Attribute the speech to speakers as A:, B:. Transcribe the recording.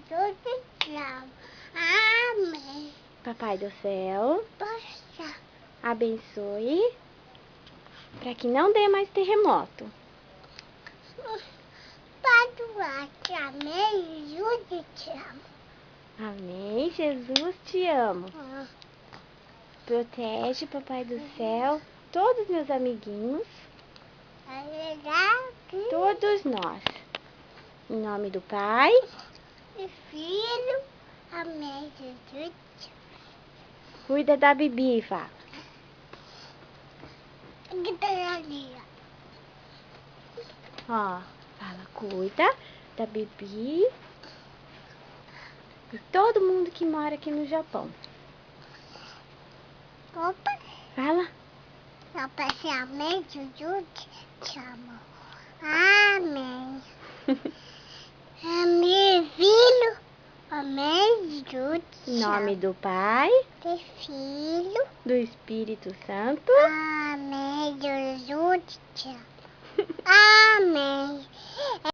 A: Jesus te ama. Amém.
B: Papai do céu,
A: Poxa.
B: abençoe para que não dê mais terremoto.
A: Pode te amei, Jesus te ama.
B: Amém. Jesus te amo. Protege, Papai do céu, todos meus amiguinhos, todos nós. Em nome do Pai
A: e Filho, amém, Jesus.
B: Cuida da Bibi, fala.
A: Que tem ali,
B: Ó, fala, cuida da Bibi e todo mundo que mora aqui no Japão.
A: Opa.
B: Fala.
A: Eu pensei, amém, Jesus te amo. Amém. Amém, Filho, amém, Jesus te
B: Em nome
A: amo.
B: do Pai,
A: De Filho,
B: do Espírito Santo.
A: amém, Jesus te amo. Amém.